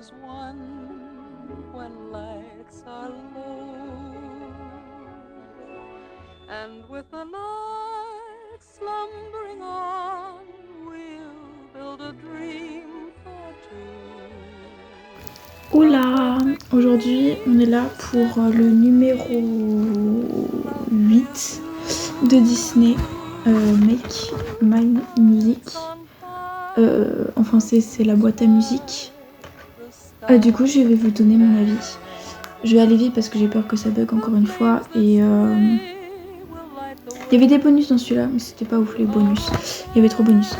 as one when lights are low, and with the night slumbering on, we'll build a dream for two. Oula, aujourd'hui on est là pour le numéro 8 de Disney, Make My Music. En français c'est la boîte à musique. Du coup je vais vous donner mon avis. Je vais aller vite parce que j'ai peur que ça bug encore une fois. Et il y avait des bonus dans celui-là, mais c'était pas ouf les bonus. Il y avait 3 bonus.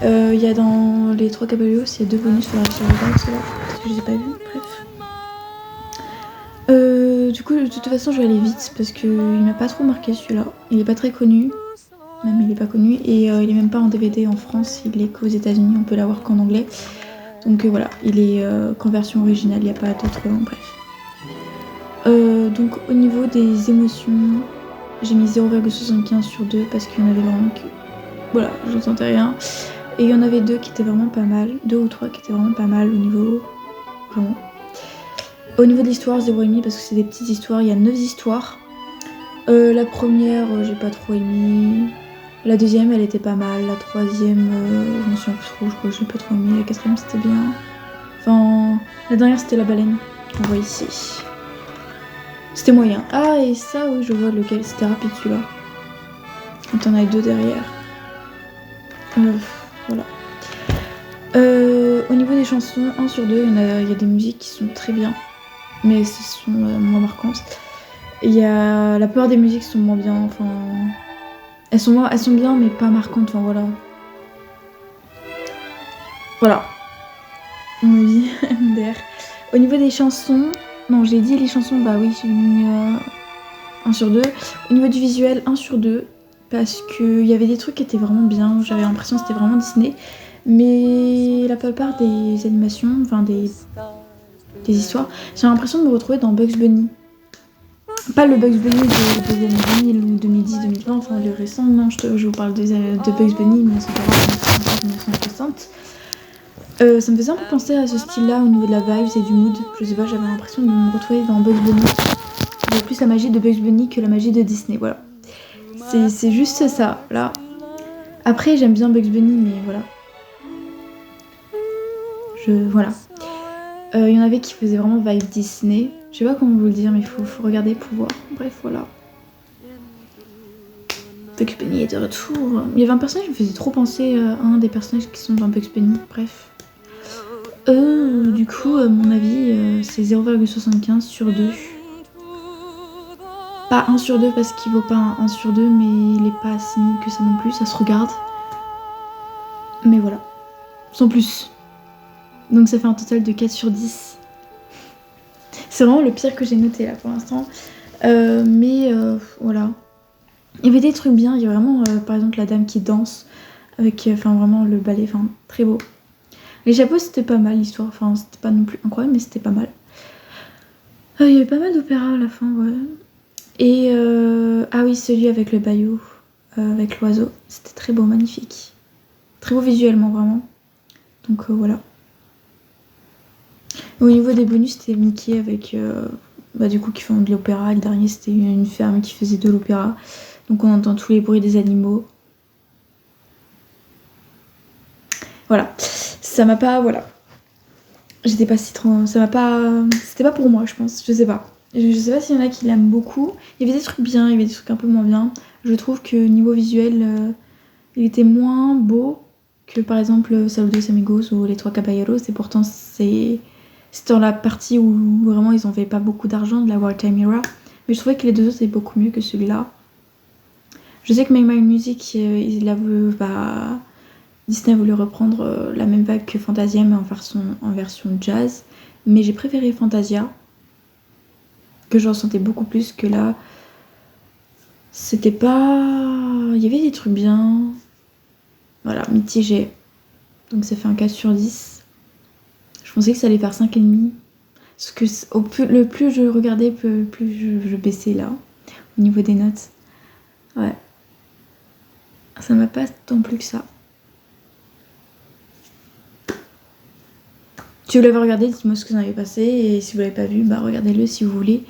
Il y a dans les 3 caballos, il y a 2 bonus, faudra que je regarde ceux-là parce que je les ai pas vus. Bref. Du coup de toute façon je vais aller vite parce qu'il m'a pas trop marqué celui-là. Il est pas très connu. Même il est pas connu et il est même pas en DVD en France, il est qu'aux États-Unis, on peut l'avoir qu'en anglais. Donc voilà, il est qu'en version originale, il n'y a pas d'autre. Bref. Donc au niveau des émotions, j'ai mis 0,75 sur 2 parce qu'il y en avait vraiment que. Voilà, je n'entendais rien. Et il y en avait 2 qui étaient vraiment pas mal, 2 ou 3 qui étaient vraiment pas mal au niveau. Vraiment. Au niveau de l'histoire, 0,5 parce que c'est des petites histoires, il y a 9 histoires. La première, j'ai pas trop aimé. La deuxième, elle était pas mal. La troisième, je m'en souviens plus trop, je crois que je l'ai pas trop aimé. La quatrième, c'était bien. Enfin, la dernière, c'était la baleine qu'on voit ici. C'était moyen. Ah, et ça, oui, je vois lequel. C'était rapide celui-là. Et t'en as 2 derrière. Voilà. Au niveau des chansons, 1 sur 2, il y a des musiques qui sont très bien. Mais ce sont moins marquantes. Il y a la plupart des musiques sont moins bien. Enfin, elles sont bien, mais pas marquantes. Enfin, voilà. Voilà. Mon avis, MDR. Au niveau des chansons, non, j'ai dit les chansons, bah oui, j'ai mis 1 sur 2. Au niveau du visuel, 1 sur 2. Parce qu'il y avait des trucs qui étaient vraiment bien. J'avais l'impression que c'était vraiment Disney. Mais la plupart des animations, enfin des histoires, j'ai l'impression de me retrouver dans Bugs Bunny. Pas le Bugs Bunny des années 2000 ou 2010-2020, enfin le récent, non, je vous parle de Bugs Bunny, mais c'est pas grave, 1960. Ça me faisait un peu penser à ce style-là au niveau de la vibe et du mood. Je sais pas, j'avais l'impression de me retrouver dans Bugs Bunny. J'avais plus la magie de Bugs Bunny que la magie de Disney, voilà. C'est juste ça, là. Après, j'aime bien Bugs Bunny, mais voilà. Voilà. Il y en avait qui faisaient vraiment vibe Disney. Je sais pas comment vous le dire, mais il faut regarder pour voir. Bref, voilà. Bugs Bunny est de retour. Il y avait un personnage qui me faisait trop penser à un des personnages qui sont dans Bugs Bunny. Bref. Du coup, mon avis, c'est 0,75 sur 2. Pas 1 sur 2 parce qu'il vaut pas un 1 sur 2, mais il est pas si nul que ça non plus, ça se regarde. Mais voilà, sans plus. Donc ça fait un total de 4 sur 10. C'est vraiment le pire que j'ai noté là pour l'instant. Mais voilà. Il y avait des trucs bien, il y a vraiment par exemple la dame qui danse avec vraiment le ballet, très beau. Les chapeaux c'était pas mal l'histoire, c'était pas non plus incroyable mais c'était pas mal. Il y avait pas mal d'opéras à la fin, ouais. Et ah oui, celui avec le bayou, avec l'oiseau, c'était très beau, magnifique. Très beau visuellement, vraiment. Donc voilà. Au niveau des bonus, c'était Mickey avec, du coup, qui font de l'opéra. Le dernier, c'était une ferme qui faisait de l'opéra. Donc on entend tous les bruits des animaux. Voilà. Ça m'a pas, voilà. J'étais pas si trop... Ça m'a pas... C'était pas pour moi, je pense. Je sais pas. Je sais pas s'il y en a qui l'aiment beaucoup. Il y avait des trucs bien, il y avait des trucs un peu moins bien. Je trouve que niveau visuel, il était moins beau que par exemple Saludos Amigos ou Les Trois Caballeros. Et pourtant, c'est dans la partie où vraiment ils en avaient pas beaucoup d'argent de la Wartime Era. Mais je trouvais que les deux autres étaient beaucoup mieux que celui-là. Je sais que Make My Music, Disney a voulu reprendre la même vague que Fantasia mais en version jazz. Mais j'ai préféré Fantasia, que je ressentais beaucoup plus que là. C'était pas... Il y avait des trucs bien. Voilà, mitigé. Donc ça fait un 4 sur 10. Je pensais que ça allait faire 5,5. Parce que le plus je regardais, plus je baissais là. Au niveau des notes. Ouais. Ça m'a pas tant plu que ça. Si vous l'avez regardé, dites-moi ce que vous en avez passé. Et si vous l'avez pas vu, bah regardez-le si vous voulez.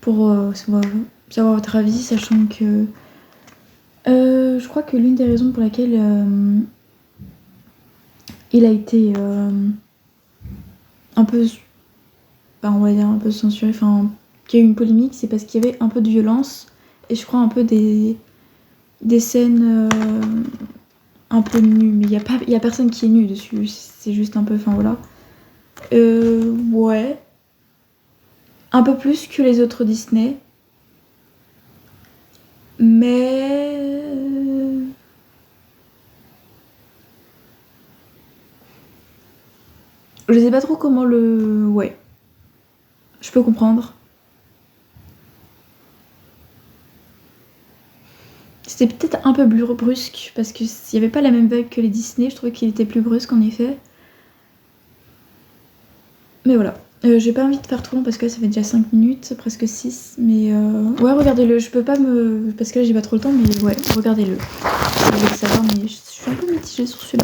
Pour savoir votre avis, sachant que... je crois que l'une des raisons pour laquelle il a été un peu... on va dire un peu censuré, enfin... qu'il y a eu une polémique, c'est parce qu'il y avait un peu de violence. Et je crois un peu des scènes... un peu nu, mais il y a personne qui est nu dessus, c'est juste un peu, enfin voilà. Ouais. Un peu plus que les autres Disney. Mais... je sais pas trop comment le... Ouais. Je peux comprendre. C'était peut-être un peu plus brusque, parce qu'il n'y avait pas la même vague que les Disney, je trouvais qu'il était plus brusque en effet. Mais voilà. J'ai pas envie de faire trop long parce que là ça fait déjà 5 minutes, presque 6. Mais ouais, regardez-le. Je peux pas me... parce que là j'ai pas trop le temps, mais ouais, regardez-le. Si vous voulez le savoir, mais je suis un peu mitigée sur celui-là.